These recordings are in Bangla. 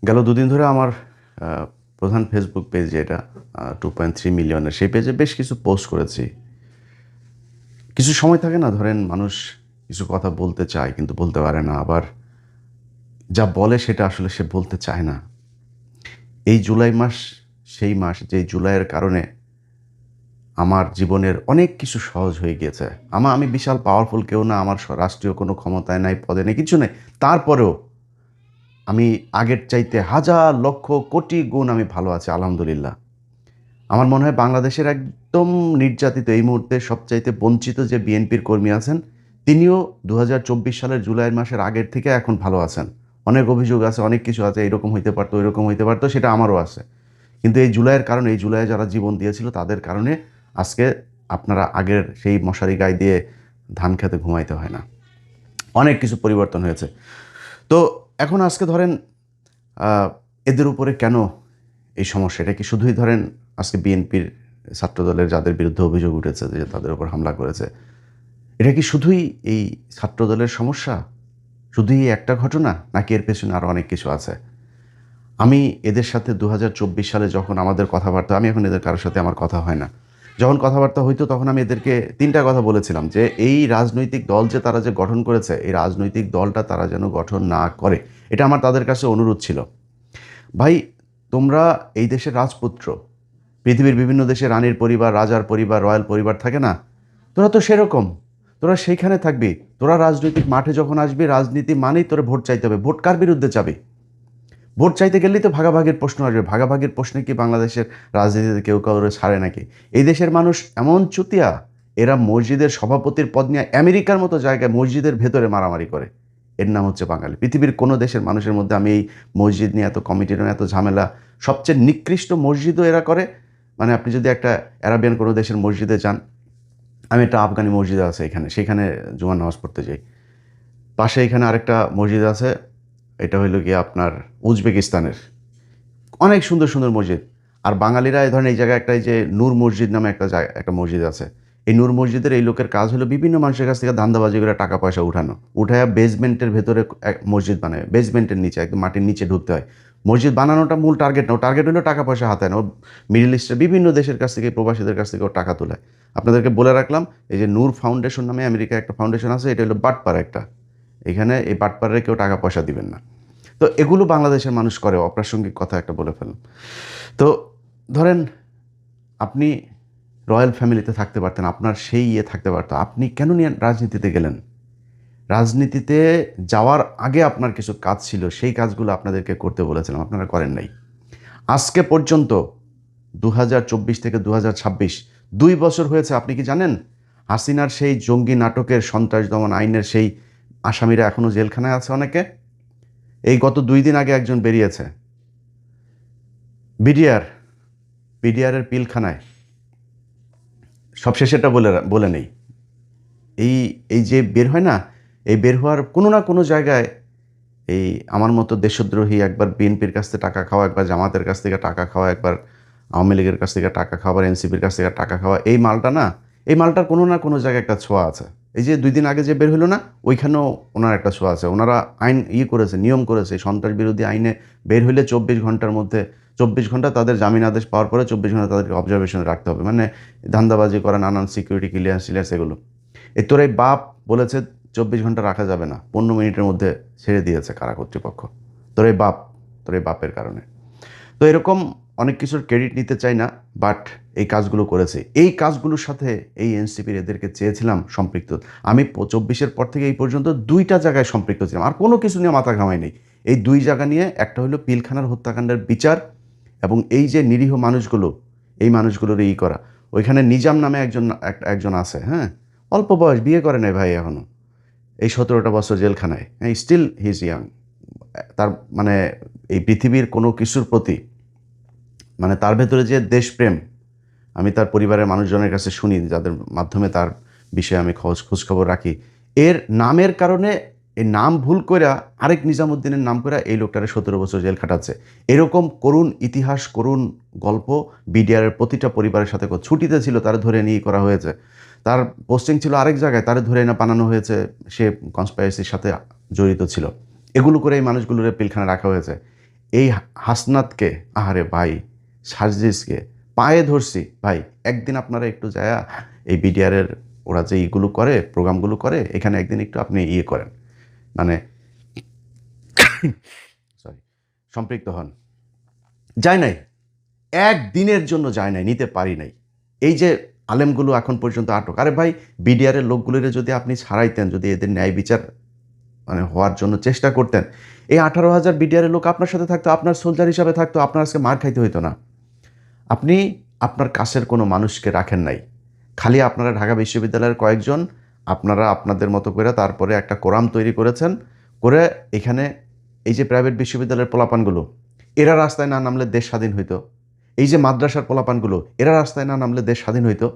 গেল দুদিন ধরে আমার প্রধান ফেসবুক পেজ যেটা 2.3 মিলিয়নের, সেই পেজে বেশ কিছু পোস্ট করেছি। কিছু সময় থাকে না, ধরেন মানুষ কিছু কথা বলতে চায় কিন্তু বলতে পারে না, আবার যা বলে সেটা আসলে সে বলতে চায় না। এই জুলাই মাস সেই মাস যে জুলাইয়ের কারণে আমার জীবনের অনেক কিছু সহজ হয়ে গিয়েছে। আমি বিশাল পাওয়ারফুল কেউ না, আমার রাষ্ট্রীয় কোনো ক্ষমতায় নাই, পদে নেই, কিছু নেই। তারপরেও আমি আগের চাইতে হাজার লক্ষ কোটি গুণ আমি ভালো আছি, আলহামদুলিল্লাহ। আমার মনে হয় বাংলাদেশের একদম নির্যাতিত, এই মুহূর্তে সবচাইতে বঞ্চিত যে বিএনপির কর্মী আছেন, তিনিও 2024 সালের জুলাই মাসের আগের থেকে এখন ভালো আছেন। অনেক অভিযোগ আছে, অনেক কিছু আছে, এরকম হইতে পারতো, এরকম হইতে পারতো, সেটা আমারও আছে। কিন্তু এই জুলাইয়ের কারণে, এই জুলাইয়ে যারা জীবন দিয়েছিল তাদের কারণে আজকে আপনারা আগের সেই মশারি গায়ে দিয়ে ধান খেতে ঘুমাইতে হয় না। অনেক কিছু পরিবর্তন হয়েছে। তো এখন আজকে ধরেন এদের উপরে কেন এই সমস্যা? এটা কি শুধুই ধরেন আজকে বিএনপির ছাত্রদলের যাদের বিরুদ্ধে অভিযোগ উঠেছে যে তাদের উপর হামলা করেছে, এটা কি শুধুই এই ছাত্রদলের সমস্যা? শুধুই এই একটা ঘটনা, নাকি এর পেছনে আরও অনেক কিছু আছে? আমি এদের সাথে 2024 সালে যখন আমাদের কথাবার্তা, আমি এখন এদের কারোর সাথে আমার কথা হয় না, যখন কথাবার্তা হইতো তখন আমি এদেরকে 3টা কথা বলেছিলাম যে এই রাজনৈতিক দল যে তারা যে গঠন করেছে, এই রাজনৈতিক দলটা তারা যেন গঠন না করে। এটা আমার তাদের কাছে অনুরোধ ছিল। ভাই, তোমরা এই দেশের রাজপুত্র, পৃথিবীর বিভিন্ন দেশে রানীর পরিবার, রাজার পরিবার, রয়্যাল পরিবার থাকে না? তোরা তো সেরকম, তোরা সেইখানে থাকবি। তোরা রাজনৈতিক মাঠে যখন আসবি, রাজনীতি মানেই তোরা ভোট চাইতে হবে। ভোট কার বিরুদ্ধে চাবি? ভোট চাইতে গেলেই তো ভাগাভাগির প্রশ্ন আসবে। ভাগাভাগির প্রশ্নে কি বাংলাদেশের রাজনীতিতে কেউ কাউরে ছাড়ে নাকি? এই দেশের মানুষ এমন চুতিয়া, এরা মসজিদের সভাপতির পদ নিয়ে আমেরিকার মতো জায়গায় মসজিদের ভেতরে মারামারি করে। এর নাম হচ্ছে বাঙালি। পৃথিবীর কোনো দেশের মানুষের মধ্যে আমি এই মসজিদ নিয়ে এত কমিটির এত ঝামেলা, সবচেয়ে নিকৃষ্ট মসজিদও এরা করে। মানে আপনি যদি একটা অ্যারাবিয়ান কোনো দেশের মসজিদে যান, আমি একটা আফগানি মসজিদ আছে এখানে, সেখানে জুমার নামাজ পড়তে যাই। পাশে এখানে আরেকটা মসজিদ আছে, এটা হইল গিয়ে আপনার উজবেকিস্তানের। অনেক সুন্দর সুন্দর মসজিদ। আর বাঙালিরা এই ধরেন এই জায়গায় একটা, এই যে নূর মসজিদ নামে একটা জায়গা, একটা মসজিদ আছে। এই নূর মসজিদের এই লোকের কাজ হলো বিভিন্ন মানুষের কাছ থেকে ধান্দাবাজি করে টাকা পয়সা উঠানো, উঠায়া বেসমেন্টের ভেতরে এক মসজিদ বানায়। বেসমেন্টের নিচে, একদম মাটির নিচে ঢুকতে হয়। মসজিদ বানানোটা মূল টার্গেট না, ও টার্গেট হলো টাকা পয়সা হাতায় না। ও মিডল ইস্টের বিভিন্ন দেশের কাছ থেকে, প্রবাসীদের কাছ থেকে ও টাকা তোলায়। আপনাদেরকে বলে রাখলাম, এই যে নূর ফাউন্ডেশন নামে আমেরিকায় একটা ফাউন্ডেশন আছে, এটা হলো বাটপাড়া একটা। এখানে এই বাটপাড়ায় কেউ টাকা পয়সা দিবেন না। তো এগুলো বাংলাদেশের মানুষ করে। অপ্রাসঙ্গিক কথা একটা বলে ফেললাম। তো ধরেন আপনি রয়্যাল ফ্যামিলিতে থাকতে পারতেন, আপনার সেই থাকতে পারতো, আপনি কেন নিয়ে রাজনীতিতে গেলেন? রাজনীতিতে যাওয়ার আগে আপনার কিছু কাজ ছিল, সেই কাজগুলো আপনাদেরকে করতে বলেছিলাম, আপনারা করেন নাই। আজকে পর্যন্ত 2024 থেকে 2026, 2 বছর হয়েছে। আপনি কি জানেন হাসিনার সেই জঙ্গি নাটকের, সন্ত্রাস দমন আইনের সেই আসামিরা এখনও জেলখানায় আছে অনেকে? এই গত 2 দিন আগে একজন বেরিয়েছে বিডিআর, বিডিআরের পিলখানায়। সবশেষেটা বলে বলে নেই, এই এই যে বের হয় না, এই বের হওয়ার কোনো না কোনো জায়গায় এই আমার মতো দেশদ্রোহী, একবার বিএনপির কাছ থেকে টাকা খাওয়া, একবার জামাতের কাছ থেকে টাকা খাওয়া, একবার আওয়ামী লীগের কাছ থেকে টাকা খাওয়া, এনসিপির কাছ থেকে টাকা খাওয়া, এই মালটা না, এই মালটার কোনো না কোনো জায়গায় একটা ছোঁয়া আছে। এই যে 2 দিন আগে যে বের হলো না, ওইখানেও ওনার একটা ছোঁয়া আছে। ওনারা আইন করেছে, নিয়ম করেছে, সন্ত্রাস বিরোধী আইনে বের হইলে 24 ঘন্টার মধ্যে, 24 ঘন্টা তাদের জামিন আদেশ পাওয়ার পরে 24 ঘন্টা তাদেরকে অবজারভেশনে রাখতে হবে। মানে ধান্দাবাজি করা, নানান সিকিউরিটি ক্লিয়ারেন্স এগুলো। এই তোর এই বাপ বলেছে 24 ঘন্টা রাখা যাবে না, 15 মিনিটের মধ্যে ছেড়ে দিয়েছে কারা কর্তৃপক্ষ। তোর এই বাপ, তোর এই বাপের কারণে। তো এরকম অনেক কিছুর ক্রেডিট নিতে চাই না, বাট এই কাজগুলো করেছে। এই কাজগুলোর সাথে এই এনসিপির এদেরকে চেয়েছিলাম সম্পৃক্ত। আমি 24-এর পর থেকে এই পর্যন্ত 2টা জায়গায় সম্পৃক্ত ছিলাম, আর কোনো কিছু নিয়ে মাথা ঘামাই নেই। এই 2 জায়গা নিয়ে, একটা হলো পিলখানার হত্যাকাণ্ডের বিচার, এবং এই যে নিরীহ মানুষগুলো, এই মানুষগুলোর করা। ওইখানে নিজাম নামে একজন আছে, হ্যাঁ, অল্প বয়স, বিয়ে করে নাই ভাই এখনও, এই 17টা বছর জেলখানায়, হ্যাঁ, স্টিল হি ইজ ইয়াং। তার মানে এই পৃথিবীর কোনো কিছুর প্রতি, মানে তার ভেতরে যে দেশপ্রেম, আমি তার পরিবারের মানুষজনের কাছে শুনি, যাদের মাধ্যমে তার বিষয়ে আমি খোঁজখবর রাখি, এর নামের কারণে, এই নাম ভুল কইরা আরেক নিজামুদ্দিনের নাম করে এই লোকটারে 17 বছর জেল খাটাচ্ছে। এরকম করুণ ইতিহাস, করুণ গল্প বিডিআরের প্রতিটা পরিবারের সাথে। ছুটিতে ছিল, তার ধরে নিয়ে করা হয়েছে। তার পোস্টিং ছিল আরেক জায়গায়, তার ধরে না বানানো হয়েছে, সে কনস্পাইরেসির সাথে জড়িত ছিল। এগুলো করে এই মানুষগুলোর পিলখানা রাখা হয়েছে। এই হাসনাতকে, আহারে ভাই, সার্জিসকে পায়ে ধরছি ভাই, একদিন আপনারা একটু যায়া এই বিডিআরের ওরা যে এইগুলো করে, প্রোগ্রামগুলো করে, এখানে একদিন একটু আপনি ইয়ে করেন, মানে সরি, সম্পৃক্ত হন। যায় নাই, একদিনের জন্য যায় নাই, নিতে পারি নাই। এই যে আলেমগুলো এখন পর্যন্ত আটক, আরে ভাই বিডিআরের লোকগুলোর যদি আপনি ছাড়াইতেন, যদি এদের ন্যায় বিচার মানে হওয়ার জন্য চেষ্টা করতেন, এই 18,000 বিডিআরের লোক আপনার সাথে থাকতো, আপনার সোলজার হিসাবে থাকতো, আপনার আজকে মার খাইতে হইতো না। আপনি আপনার কাছের কোনো মানুষকে রাখেন নাই, খালি আপনারা ঢাকা বিশ্ববিদ্যালয়ের কয়েকজন আপনারা আপনাদের মতো করে তারপরে একটা কোরাম তৈরি করেছেন, করে এখানে এই যে প্রাইভেট বিশ্ববিদ্যালয়ের পোলাপানগুলো, এরা রাস্তায় না নামলে দেশ স্বাধীন হইতো। এই যে মাদ্রাসার পোলাপানগুলো, এরা রাস্তায় না নামলে দেশ স্বাধীন হইতো।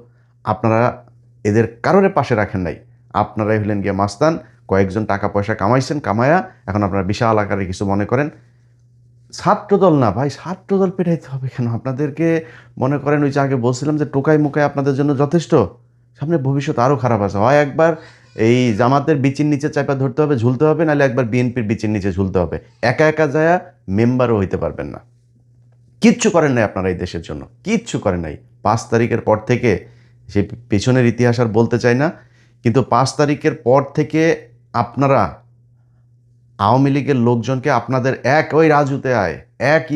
আপনারা এদের কারোর পাশে রাখেন নাই, আপনারাই হলেন গিয়ে মাস্তান, কয়েকজন টাকা পয়সা কামাইছেন, কামায়া এখন আপনারা বিশাল আকারে কিছু মনে করেন। ছাত্রদল না ভাই, ছাত্রদল পেটাইতে হবে কেন আপনাদেরকে? মনে করেন ওই যে আগে বলছিলাম যে টোকাই মোকাই আপনাদের জন্য যথেষ্ট, সামনে ভবিষ্যৎ আরও খারাপ আছে। হয় একবার এই জামাতের বিচির নিচে চাপা ধরতে হবে, ঝুলতে হবে, নাহলে একবার বিএনপির বিচির নিচে ঝুলতে হবে। একা একা যায়া মেম্বারও হইতে পারবেন না। কিচ্ছু করেন নাই আপনারা এই দেশের জন্য, কিচ্ছু করেন নাই। 5 তারিখের পর থেকে, সে পেছনের ইতিহাস আর বলতে চাই না, কিন্তু 5 তারিখের পর থেকে আপনারা আওয়ামী লীগের লোকজনকে আপনাদের ওই রাজুতে আয়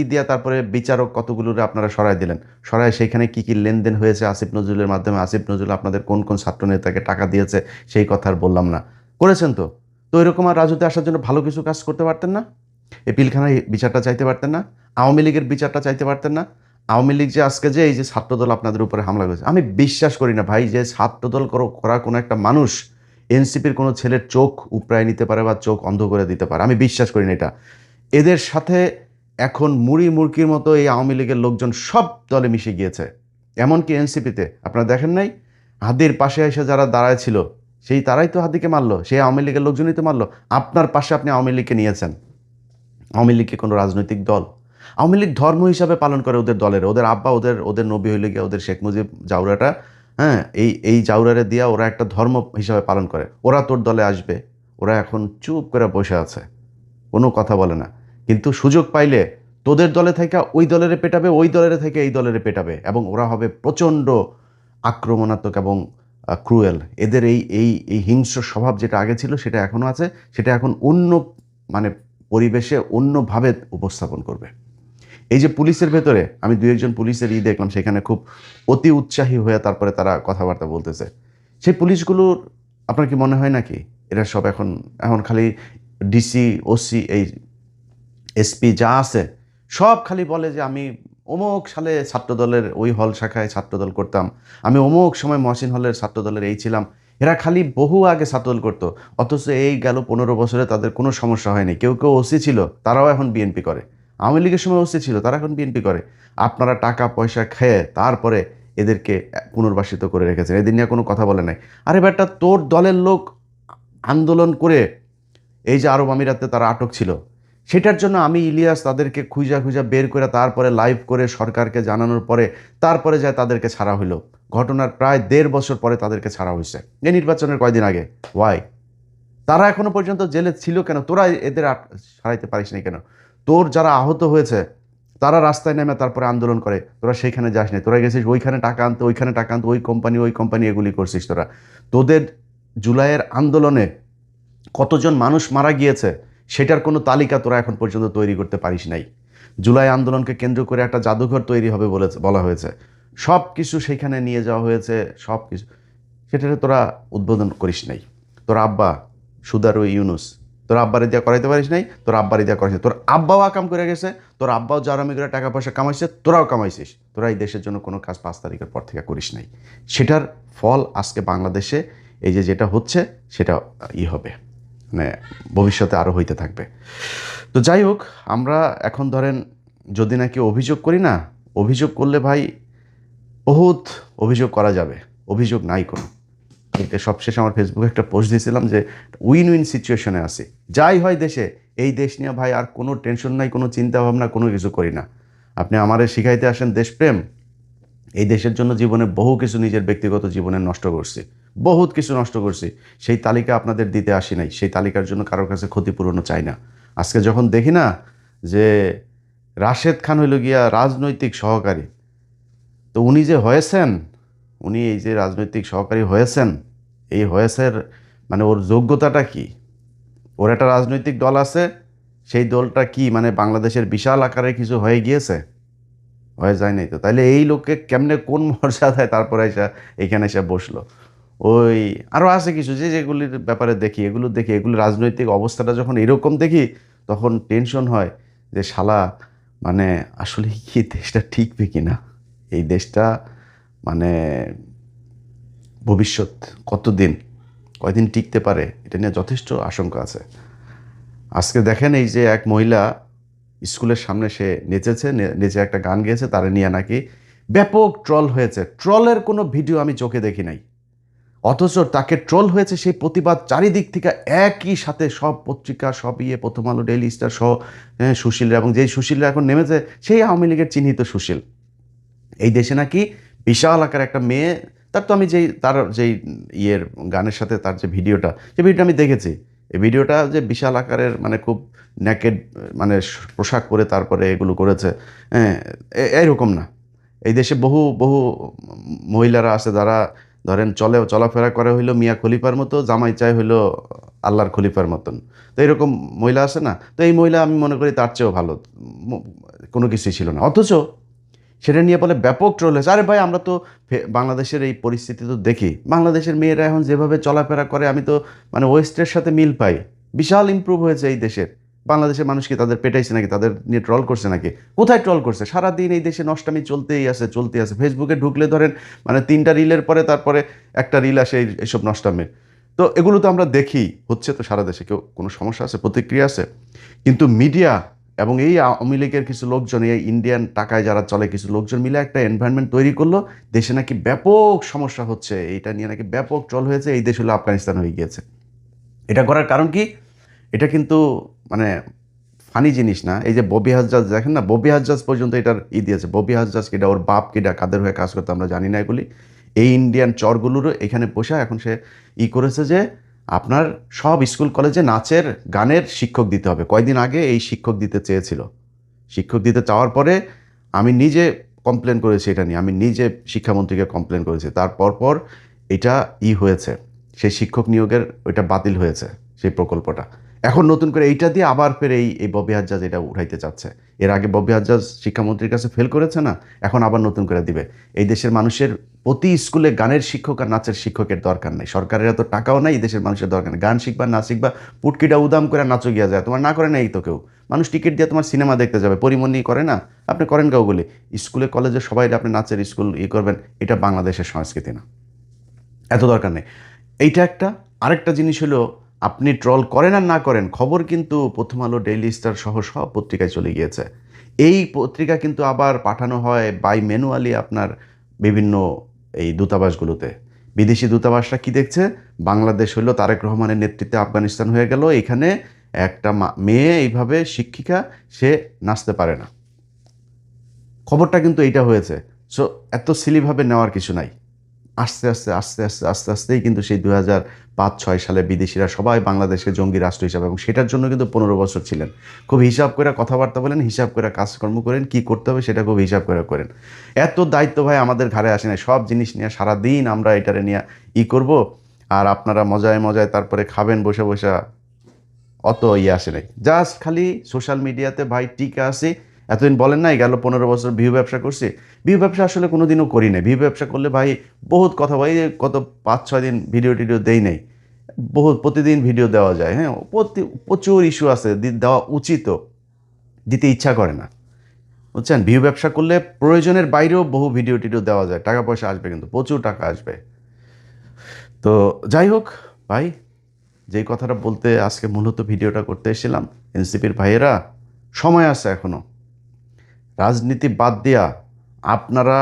দিয়া তারপরে বিচারক কতগুলোরে আপনারা সরাই দিলেন। সরাই সেইখানে কি কি লেনদেন হয়েছে আসিফ নজরুলের মাধ্যমে, আসিফ নজরুল আপনাদের কোন কোন ছাত্র নেতাকে টাকা দিয়েছে সেই কথা আর বললাম না। করেছেন তো। তো এরকম আর রাজুতে আসার জন্য ভালো কিছু কাজ করতে পারতেন না? এই পিলখানায় বিচারটা চাইতে পারতেন না? আওয়ামী লীগের বিচারটা চাইতে পারতেন না? আওয়ামী লীগ যে আজকে যে এই যে ছাত্রদল আপনাদের উপরে হামলা করেছে, আমি বিশ্বাস করি না ভাই যে ছাত্রদল করা কোনো একটা মানুষ এনসিপির কোনো ছেলের চোখ উপড়ায় নিতে পারে বা চোখ অন্ধ করে দিতে পারে, আমি বিশ্বাস করি না এটা। এদের সাথে এখন মুড়ি মুরকির মতো এই আওয়ামী লীগের লোকজন সব দলে মিশে গিয়েছে। এমনকি এনসিপিতে আপনারা দেখেন নাই, হাদির পাশে এসে যারা দাঁড়ায় ছিল, সেই তারাই তো হাদিকে মারলো, সেই আওয়ামী লীগের লোকজনই তো মারলো। আপনার পাশে আপনি আওয়ামী লীগকে নিয়েছেন। আওয়ামী লীগকে কোনো রাজনৈতিক দল, আওয়ামী লীগ ধর্ম হিসাবে পালন করে ওদের দলের, ওদের আব্বা ওদের নবী হইলে গিয়ে ওদের শেখ মুজিব জাউরাটা, হ্যাঁ, এই জাউরারে দিয়া ওরা একটা ধর্ম হিসাবে পালন করে। ওরা তোর দলে আসবে, ওরা এখন চুপ করে বসে আছে, কোনো কথা বলে না। কিন্তু সুযোগ পাইলে তোদের দলে থেকে ওই দলের পেটাবে, ওই দলের থেকে এই দলের পেটাবে, এবং ওরা হবে প্রচণ্ড আক্রমণাত্মক এবং ক্রুয়েল। এদের এই এই এই হিংস্র স্বভাব যেটা আগে ছিল সেটা এখনও আছে, সেটা এখন অন্য মানে পরিবেশে অন্যভাবে উপস্থাপন করবে। এই যে পুলিশের ভেতরে আমি 2-1 পুলিশের দেখলাম, সেখানে খুব অতি উৎসাহী হয়ে তারপরে তারা কথাবার্তা বলতেছে। সেই পুলিশগুলোর আপনার কি মনে হয় নাকি এরা সব এখন এখন খালি ডিসি, ওসি, এই এসপি যা আছে সব খালি বলে যে আমি অমুক সালে ছাত্রদলের ওই হল শাখায় ছাত্রদল করতাম, আমি অমুক সময় মহসিন হলের ছাত্রদলের এই ছিলাম। এরা খালি বহু আগে ছাত্রদল করতো, অথচ এই গেল 15 বছরে তাদের কোনো সমস্যা হয়নি। কেউ কেউ ওসি ছিল, তারাও এখন বিএনপি করে। আওয়ামী লীগের সময় ওসি ছিল, তারা এখন বিএনপি করে। আপনারা টাকা পয়সা খেয়ে তারপরে এদেরকে পুনর্বাসিত করে রেখেছেন, এদের নিয়ে কোনো কথা বলে নাই। আরে বেটা, তোর দলের লোক আন্দোলন করে এই যে আরব আমিরাতে তারা আটক ছিল, সেটার জন্য আমি ইলিয়াস তাদেরকে খুঁজা খুঁজা বের করে তারপরে লাইভ করে সরকারকে জানানোর পরে তারপরে যায় তাদেরকে ছাড়া হইলো। ঘটনার প্রায় 1.5 বছর পরে তাদেরকে ছাড়া হয়েছে, এই নির্বাচনের কয়দিন আগে। ওয়াই? তারা এখনো পর্যন্ত জেলে ছিল কেন? তোরা এদের ছাড়াইতে পারিস না কেন? তোর যারা আহত হয়েছে তারা রাস্তায় নেমে তারপরে আন্দোলন করে, তোরা সেইখানে যাস না, তোরা গেছিস ওইখানে টাকা আনতে, ওইখানে টাকা আনতে, ওই কোম্পানি এগুলি করছিস তোরা। তোদের জুলাইয়ের আন্দোলনে কতজন মানুষ মারা গিয়েছে সেটার কোনো তালিকা তোরা এখন পর্যন্ত তৈরি করতে পারিস নাই। জুলাই আন্দোলনকে কেন্দ্র করে একটা জাদুঘর তৈরি হবে বলা হয়েছে, সব কিছু সেখানে নিয়ে যাওয়া হয়েছে, সব কিছু, সেটাকে তোরা উদ্বোধন করিস নাই। তোর আব্বা সুদারু ইউনুস, তোর আব্বারে দিয়া করাইতে পারিস নাই, তোর আব্বারে দিয়া করাইছে, তোর আব্বাও আকাম করে গেছে, তোর আব্বাও জারামি করে টাকা পয়সা কামাইছে, তোরাও কামাইছিস। তোরা এই দেশের জন্য কোনো কাজ 5 তারিখের পর থেকে করিস নাই। সেটার ফল আজকে বাংলাদেশে এই যে যেটা হচ্ছে সেটা হবে, মানে ভবিষ্যতে আরও হইতে থাকবে। তো যাই হোক, আমরা এখন ধরেন যদি নাকি অভিযোগ করি না, অভিযোগ করলে ভাই বহুত অভিযোগ করা যাবে, অভিযোগ নাই কোনো। সবশেষে আমার ফেসবুকে একটা পোস্ট দিয়েছিলাম যে উইন উইন সিচুয়েশনে আছি, যাই হয় দেশে, এই দেশ নিয়ে ভাই আর কোনো টেনশন নাই, কোনো চিন্তা ভাবনা, কোনো কিছু করি না। আপনি আমারে শিখাইতে আসেন দেশপ্রেম, এই দেশের জন্য জীবনে বহু কিছু নিজের ব্যক্তিগত জীবনে নষ্ট করছি, বহুত কিছু নষ্ট করছি, সেই তালিকা আপনাদের দিতে আসি নাই, সেই তালিকার জন্য কারোর কাছে ক্ষতিপূরণও চাই না। আজকে যখন দেখি না যে রাশেদ খান হইল গিয়া রাজনৈতিক সহকারী। তো উনি যে হয়েছেন, উনি এই যে রাজনৈতিক সহকারী হয়েছেন, এই হয়েছের মানে ওর যোগ্যতাটা কি? ওর একটা রাজনৈতিক দল আছে, সেই দলটা কি মানে বাংলাদেশের বিশাল আকারে কিছু হয়ে গিয়েছে? হয়ে যায় নাই তো। তাইলে এই লোককে কেমনে কোন মর্যাদায় তারপরে এসে এখানে এসে বসলো? ওই আরও আছে কিছু যেগুলির ব্যাপারে দেখি, এগুলো দেখি, এগুলো রাজনৈতিক অবস্থাটা যখন এরকম দেখি তখন টেনশন হয় যে শালা মানে আসলে কি দেশটা টিকবে কি না? এই দেশটা মানে ভবিষ্যৎ কতদিন, কয়দিন টিকতে পারে, এটা নিয়ে যথেষ্ট আশঙ্কা আছে। আজকে দেখেন এই যে এক মহিলা স্কুলের সামনে সে নেচেছে, নেচে একটা গান গেয়েছে, তারা নিয়ে নাকি ব্যাপক ট্রল হয়েছে। ট্রলের কোনো ভিডিও আমি চোখে দেখি নাই, অথচ তাকে ট্রল হয়েছে সেই প্রতিবাদ চারিদিক থেকে একই সাথে সব পত্রিকা, সব প্রথম আলো, ডেইলি স্টার সহ সুশীলরা, এবং যেই সুশীলরা এখন নেমেছে সেই আওয়ামী লীগের চিহ্নিত সুশীল। এই দেশে নাকি বিশাল আকার একটা মেয়ে, তার তো আমি যেই গানের সাথে তার যে ভিডিওটা, সেই ভিডিওটা আমি দেখেছি। এই ভিডিওটা যে বিশাল আকারের মানে খুব নেকেড মানে পোশাক পরে তারপরে এগুলো করেছে, হ্যাঁ, এইরকম না। এই দেশে বহু বহু মহিলারা আছে যারা ধরেন চলাফেরা করে হইলো মিয়া খলিফার মতো, জামাই চায় হইলো আল্লাহর খলিফার মতন। তো এরকম মহিলা আছে না? তো এই মহিলা আমি মনে করি তার চেয়েও ভালো কোনো কিছুই ছিল না, অথচ সেটা নিয়ে বলে ব্যাপক ট্রোল হয়েছে। আরে ভাই, আমরা তো বাংলাদেশের এই পরিস্থিতি তো দেখি, বাংলাদেশের মেয়েরা এখন যেভাবে চলাফেরা করে আমি তো মানে ওয়েস্টের সাথে মিল পাই। বিশাল ইমপ্রুভ হয়েছে এই দেশের। বাংলাদেশের মানুষ কি তাদের পেটাইছে নাকি, তাদের নিয়ে ট্রল করছে নাকি? কোথায় ট্রল করছে? সারাদিন এই দেশে নষ্টামি চলতেই আছে। ফেসবুকে ঢুকলে ধরেন মানে 3টা রিলের পরে তারপরে একটা রিল আসে এইসব নষ্টামির। তো এগুলো তো আমরা দেখি, হচ্ছে তো সারা দেশে। কেউ কোনো সমস্যা আছে, প্রতিক্রিয়া আছে? কিন্তু মিডিয়া এবং এই আওয়ামী লীগের কিছু লোকজন, এই ইন্ডিয়ান টাকায় যারা চলে কিছু লোকজন মিলে একটা এনভায়রনমেন্ট তৈরি করলো, দেশে নাকি ব্যাপক সমস্যা হচ্ছে, এইটা নিয়ে নাকি ব্যাপক ট্রল হয়েছে, এই দেশ হলো আফগানিস্তান হয়ে গিয়েছে। এটা করার কারণ কি? এটা কিন্তু মানে ফানি জিনিস না। এই যে ববি হাজ্জাজ দেখেন না, ববি হাজ্জাজ পর্যন্ত এটার দিয়েছে। ববি হাজ্জাজ কিটা, ওর বাপ কিটা, কাদের হয়ে কাজ করতে আমরা জানি না এগুলি। এই ইন্ডিয়ান চরগুলোরও এখানে বসে এখন সে করেছে যে আপনার সব স্কুল কলেজে নাচের গানের শিক্ষক দিতে হবে। কয়দিন আগে এই শিক্ষক দিতে চেয়েছিল। শিক্ষক দিতে চাওয়ার পরে আমি নিজে কমপ্লেন করেছি এটা নিয়ে, আমি নিজে শিক্ষামন্ত্রীকে কমপ্লেন করেছি। তারপর এটা হয়েছে, সেই শিক্ষক নিয়োগের ওইটা বাতিল হয়েছে সেই প্রকল্পটা। এখন নতুন করে এইটা দিয়ে আবার ফের এই ববি হাজ্জাজ এটা উঠাইতে চাচ্ছে। এর আগে ববি হাজ্জাজ শিক্ষামন্ত্রীর কাছে ফেল করেছে না, এখন আবার নতুন করে দিবে। এই দেশের মানুষের প্রতি স্কুলে গানের শিক্ষক আর নাচের শিক্ষকের দরকার নেই। সরকারের এত টাকাও নাই, এই দেশের মানুষের দরকার নেই। গান শিখবা না শিখবা, পুটকিটা উদাম করে নাচো গিয়া যায়, তোমার না করে না এই তো কেউ। মানুষ টিকিট দিয়ে তোমার সিনেমা দেখতে যাবে, পরিমণি করে না, আপনি করেন কাউগুলি। স্কুলে কলেজে সবাই আপনি নাচের স্কুল করবেন, এটা বাংলাদেশের সংস্কৃতি না, এত দরকার নেই। এইটা একটা। আরেকটা জিনিস হলো, আপনি ট্রল করেন আর না করেন, খবর কিন্তু প্রথম আলো, ডেইলি স্টার সহ সব পত্রিকায় চলে গিয়েছে। এই পত্রিকা কিন্তু আবার পাঠানো হয় বাই ম্যানুয়ালি আপনার বিভিন্ন এই দূতাবাসগুলোতে। বিদেশি দূতাবাসরা কি দেখছে, বাংলাদেশ হলো তারেক রহমানের নেতৃত্বে আফগানিস্তান হয়ে গেল, এখানে একটা মেয়ে এইভাবে শিক্ষিকা, সে নাচতে পারে না। খবরটা কিন্তু এইটা হয়েছে। সো এত সিলিভাবে নেওয়ার কিছু নাই। আস্তে আস্তেই কিন্তু সেই 2005-06 সালে বিদেশিরা সবাই বাংলাদেশকে জঙ্গি রাষ্ট্র হিসাবে, এবং সেটার জন্য কিন্তু 15 বছর ছিলেন। খুব হিসাব করে কথাবার্তা বলেন, হিসাব করে কাজকর্ম করেন, কি করতে হবে সেটা খুব হিসাব করে করেন। এত দায়িত্ব ভাই আমাদের ঘাড়ে আসে না। সব জিনিস নিয়ে সারাদিন আমরা এটারে নিয়ে করব, আর আপনারা মজায় মজায় তারপরে খাবেন বসে বসে, অত আসে নাই। জাস্ট খালি সোশ্যাল মিডিয়াতে ভাই টিকে আসি। এতদিন বলেন নাই গেল 15 বছর ভিউ ব্যবসা করছি। ভিউ ব্যবসা আসলে কোনো দিনও করি নাই। ভিউ ব্যবসা করলে ভাই বহুত কথা, ভাই কত 5-6 দিন ভিডিও টিডিও দেই নাই, প্রতিদিন ভিডিও দেওয়া যায়। হ্যাঁ, প্রচুর ইস্যু আছে, দেওয়া উচিতও, দিতে ইচ্ছা করে না, বুঝছেন। ভিউ ব্যবসা করলে প্রয়োজনের বাইরেও বহু ভিডিও টিডিও দেওয়া যায়, টাকা পয়সা আসবে, কিন্তু প্রচুর টাকা আসবে। তো যাই হোক ভাই, যেই কথাটা বলতে আজকে মূলত ভিডিওটা করতে এসেছিলাম, এনসিপির ভাইয়েরা সময় আছে এখনও। রাজনীতি বাদ দিয়া আপনারা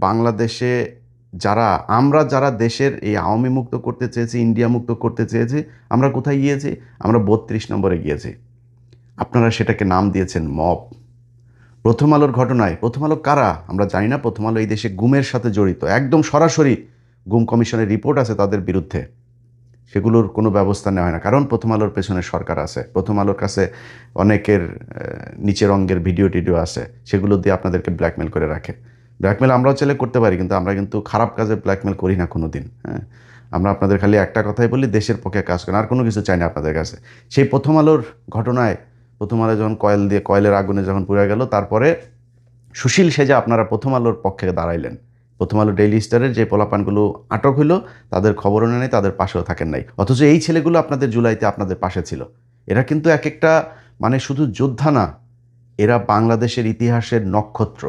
বাংলাদেশে যারা দেশের এই আওয়ামী মুক্ত করতে চেয়েছি, ইন্ডিয়া মুক্ত করতে চেয়েছি, আমরা কোথায় গিয়েছি? আমরা 32 নম্বরে গিয়েছি। আপনারা সেটাকে নাম দিয়েছেন মব। প্রথম আলোর ঘটনায়, প্রথম আলো কারা আমরা জানি না, প্রথম আলো এই দেশে গুমের সাথে জড়িত, একদম সরাসরি গুম কমিশনের রিপোর্ট আছে তাদের বিরুদ্ধে। সেগুলোর কোনো ব্যবস্থা নেওয়া হয় না, কারণ প্রথম আলোর পেছনে সরকার আছে, প্রথম আলোর কাছে অনেকের নিচের অঙ্গের ভিডিও টিডিও আছে, সেগুলো দিয়ে আপনাদেরকে ব্ল্যাকমেল করে রাখে। ব্ল্যাকমেল আমরাও চাইলে করতে পারি, কিন্তু আমরা কিন্তু খারাপ কাজে ব্ল্যাকমেল করি না কোনো দিন। হ্যাঁ, আমরা আপনাদের খালি একটা কথাই বলি, দেশের পক্ষে কাজ করেন, আর কোনো কিছু চাই না আপনাদের কাছে। সেই প্রথম আলোর ঘটনায়, প্রথম আলো যখন কয়েলের আগুনে যখন পুড়ে গেল, তারপরে সুশীল সেজে আপনারা প্রথম আলোর পক্ষে দাঁড়াইলেন। প্রথম আলো ডেইলি স্টারের যে পোলাপানগুলো আটক হইলো, তাদের খবরও নেই, তাদের পাশেও থাকেন নাই, অথচ এই ছেলেগুলো আপনাদের জুলাইতে আপনাদের পাশে ছিল। এরা কিন্তু এক একটা মানে শুধু যোদ্ধা না, এরা বাংলাদেশের ইতিহাসের নক্ষত্র।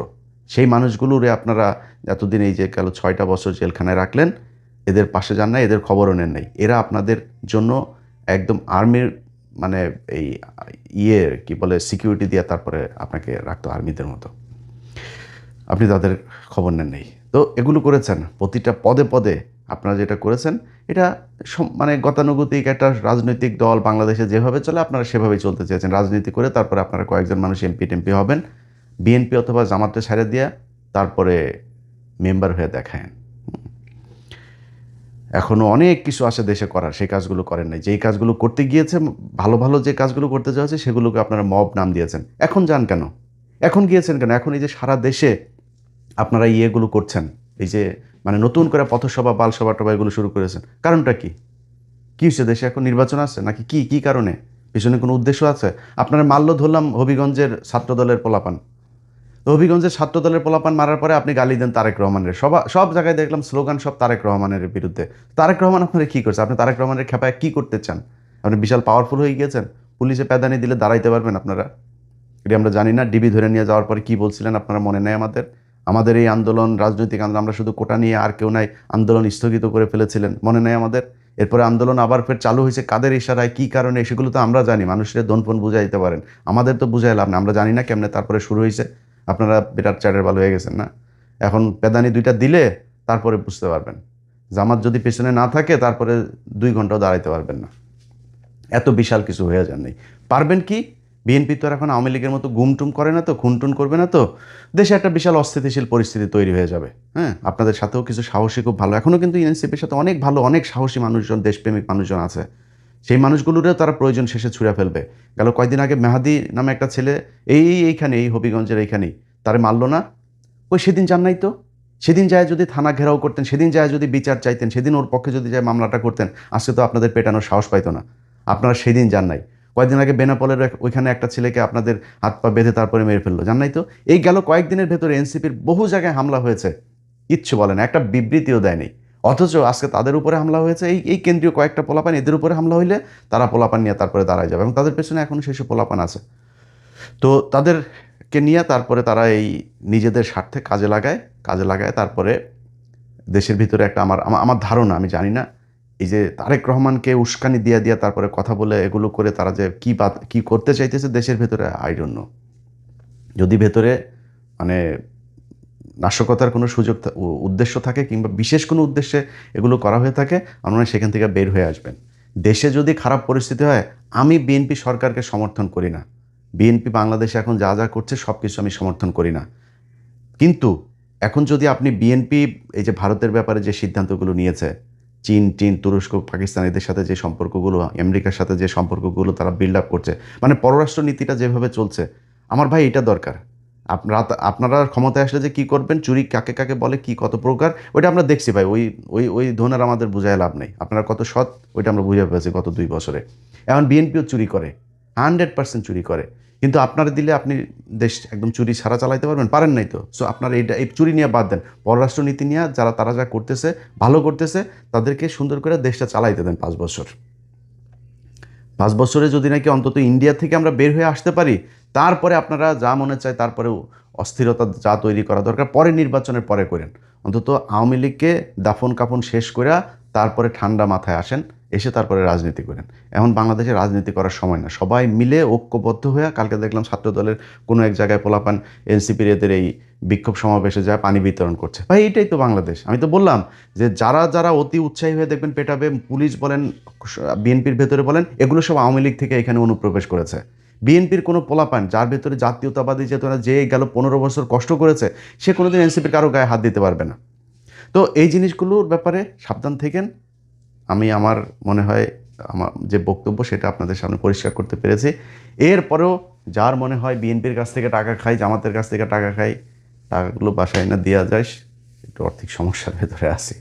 সেই মানুষগুলোরে আপনারা এতদিন এই যে গেল 6টা বছর জেলখানায় রাখলেন, এদের পাশে যান নাই, এদের খবরও নেন নাই। এরা আপনাদের জন্য একদম আর্মির মানে এই কি বলে সিকিউরিটি দিয়ে তারপরে আপনাকে রাখতো আর্মিদের মতো, আপনি তাদের খবর নেন নাই। তো এগুলো করেছেন, প্রতিটা পদে পদে আপনারা যেটা করেছেন, এটা মানে গতানুগতিক একটা রাজনৈতিক দল বাংলাদেশে যেভাবে চলে আপনারা সেভাবেই চলতে চেয়েছেন। রাজনীতি করে তারপরে আপনারা কয়েকজন মানুষ এমপি টেমপি হবেন, বিএনপি অথবা জামাতে ছেড়ে দিয়ে তারপরে মেম্বার হয়ে দেখায়েন। এখনও অনেক কিছু আছে দেশে করার, সেই কাজগুলো করেন নাই। যেই কাজগুলো করতে গিয়েছে, ভালো ভালো যে কাজগুলো করতে যাওয়া হচ্ছে, সেগুলোকে আপনারা মব নাম দিয়েছেন। এখন যান কেন? এখন গিয়েছেন কেন? এখন এই যে সারা দেশে আপনারা ইয়েগুলো করছেন, এই যে মানে নতুন করে পথসভা বালসভা টভা এগুলো শুরু করেছেন, কারণটা কি? কী হচ্ছে? দেশে এখন নির্বাচন আছে নাকি? কি কি কারণে? পিছনে কোনো উদ্দেশ্য আছে? আপনারা মাল্য ধরলাম হবিগঞ্জের ছাত্রদলের পোলাপান। তো হবিগঞ্জের ছাত্রদলের পোলাপান মারার পরে আপনি গালি দেন তারেক রহমানের। সব জায়গায় দেখলাম স্লোগান সব তারেক রহমানের বিরুদ্ধে। তারেক রহমান আপনারা কী করছে? আপনি তারেক রহমানের খেপায় কী করতে চান? আপনি বিশাল পাওয়ারফুল হয়ে গিয়েছেন, পুলিশে প্যাদানি দিলে দাঁড়াইতে পারবেন আপনারা? এটি আমরা জানি না। ডিবি ধরে নিয়ে যাওয়ার পরে কী বলছিলেন আপনারা মনে নেই আমাদের এই আন্দোলন, রাজনৈতিক আন্দোলন, আমরা শুধু কোটা নিয়ে আর কেউ নাই, আন্দোলন স্থগিত করে ফেলেছিলেন, মনে নেই আমাদের? এরপরে আন্দোলন আবার ফের চালু হয়েছে, কাদের ইশারায়, কী কারণে, সেগুলো তো আমরা জানি। মানুষের দনপন বুঝাই দিতে পারেন, আমাদের তো বুঝাই লাভ না, আমরা জানি না কেমনে তারপরে শুরু হয়েছে। আপনারা বিরাট চ্যাটের ভালো হয়ে গেছেন না? এখন পেদানি 2টা দিলে তারপরে বুঝতে পারবেন। জামাত যদি পেছনে না থাকে তারপরে 2 ঘন্টাও দাঁড়াইতে পারবেন না। এত বিশাল কিছু হয়ে যান নেই। পারবেন কি? বিএনপি তো আর এখন আওয়ামী লীগের মতো গুমটুম করে না তো, খুনটুন করবে না তো, দেশে একটা বিশাল অস্থিতিশীল পরিস্থিতি তৈরি হয়ে যাবে। হ্যাঁ, আপনাদের সাথেও কিছু সাহসী খুব ভালো, এখনও কিন্তু এনসিপির সাথে অনেক ভালো, অনেক সাহসী মানুষজন, দেশপ্রেমিক মানুষজন আছে। সেই মানুষগুলোরও তারা প্রয়োজন শেষে ছুঁড়ে ফেলবে। গেল কয়েকদিন আগে মেহাদি নামে একটা ছেলে এইখানে এই হবিগঞ্জের এইখানেই তারে মারল না? ওই সেদিন যান নাই তো? সেদিন যায় যদি থানা ঘেরাও করতেন, সেদিন যায় যদি বিচার চাইতেন, সেদিন ওর পক্ষে যদি যায় মামলাটা করতেন, আজকে তো আপনাদের পেটানোর সাহস পাইতো না। আপনারা সেদিন যান নাই। কয়েকদিন আগে বেনাপোলের ওইখানে একটা ছেলেকে আপনাদের হাত পা বেঁধে তারপরে মেরে ফেললো, জান নাই তো? এই গেল কয়েকদিনের ভেতরে এনসিপির বহু জায়গায় হামলা হয়েছে, কিচ্ছু বলে না, একটা বিবৃতিও দেয়নি। অথচ আজকে তাদের উপরে হামলা হয়েছে, এই কেন্দ্রীয় কয়েকটা পোলাপান, এদের উপরে হামলা হইলে তারা পোলাপান নিয়ে তারপরে দাঁড়ায় যাবে, এবং তাদের পেছনে এখনও সেসব পোলাপান আছে। তো তাদেরকে নিয়ে তারপরে তারা এই নিজেদের স্বার্থে কাজে লাগায় তারপরে দেশের ভিতরে একটা আমার ধারণা, আমি জানি না, এই যে তারেক রহমানকে উস্কানি দিয়া তারপরে কথা বলে এগুলো করে তারা যে কি করতে চাইতেছে দেশের ভেতরে, আই ডোন্ট নো। যদি ভেতরে মানে নাশকতার কোনো উদ্দেশ্য থাকে, কিংবা বিশেষ কোনো উদ্দেশ্যে এগুলো করা হয়ে থাকে, আমার মনে হয় সেখান থেকে বের হয়ে আসবেন। দেশে যদি খারাপ পরিস্থিতি হয়, আমি বিএনপি সরকারকে সমর্থন করি না। বিএনপি বাংলাদেশে এখন যা যা করছে সব কিছু আমি সমর্থন করি না। কিন্তু এখন যদি আপনি বিএনপি এই যে ভারতের ব্যাপারে যে সিদ্ধান্তগুলো নিয়েছে, চীন, তুরস্ক, পাকিস্তান, এদের সাথে যে সম্পর্কগুলো, আমেরিকার সাথে যে সম্পর্কগুলো তারা বিল্ড আপ করছে, মানে পররাষ্ট্র নীতিটা যেভাবে চলছে, আমার ভাই এটা দরকার। আপনারা ক্ষমতায় আসলে যে কী করবেন, চুরি কাকে কাকে বলে, কি কত প্রকার, ওইটা আমরা দেখছি ভাই। ওই ধরনের আমাদের বুঝায় লাভ নেই। আপনারা কত সৎ ওইটা আমরা বুঝে পেয়েছি গত 2 বছরে। এখন বিএনপিও চুরি করে, 100% চুরি করে, কিন্তু আপনারা দিলে আপনি দেশ একদম চুরি ছাড়া চালাইতে পারেন নাই তো। সো আপনারা এই চুরি নিয়ে বাদ দেন, পররাষ্ট্রনীতি নিয়ে তারা যা করতেছে, ভালো করতেছে, তাদেরকে সুন্দর করে দেশটা চালাইতে দেন 5 বছর। 5 বছরে যদি নাকি অন্তত ইন্ডিয়া থেকে আমরা বের হয়ে আসতে পারি, তারপরে আপনারা যা মনে চায়, তারপরেও অস্থিরতা যা তৈরি করা দরকার পরে নির্বাচনের পরে করেন। অন্তত আওয়ামী লীগকে দাফন কাফন শেষ করে তারপরে ঠান্ডা মাথায় আসেন, এসে তারপরে রাজনীতি করেন। এখন বাংলাদেশে রাজনীতি করার সময় না, সবাই মিলে ঐক্যবদ্ধ হয়ে, কালকে দেখলাম ছাত্রদলের কোনো এক জায়গায় পোলাপান এনসিপির এদের এই বিক্ষোভ সমাবেশে যায় পানি বিতরণ করছে। ভাই এইটাই তো বাংলাদেশ। আমি তো বললাম যে যারা অতি উৎসাহী হয়ে দেখবেন পেটাবে, পুলিশ বলেন, বিএনপির ভেতরে বলেন, এগুলো সব আওয়ামী লীগ থেকে এখানে অনুপ্রবেশ করেছে। বিএনপির কোনো পোলাপান যার ভেতরে জাতীয়তাবাদী চেতনা যে গেল 15 বছর কষ্ট করেছে, সে কোনোদিন এনসিপির কারো গায়ে হাত দিতে পারবে না। তো এই জিনিসগুলোর ব্যাপারে সাবধান থেকেন। আমি আমার মনে হয় আমার যে বক্তব্য সেটা আপনাদের সামনে পরিষ্কার করতে পেরেছি। এরপরেও যার মনে হয় বিএনপির কাছ থেকে টাকা খাই, জামাতের কাছ থেকে টাকা খাই, টাকাগুলো বাসায় না দেওয়া যায়, একটু আর্থিক সমস্যার ভেতরে আছি।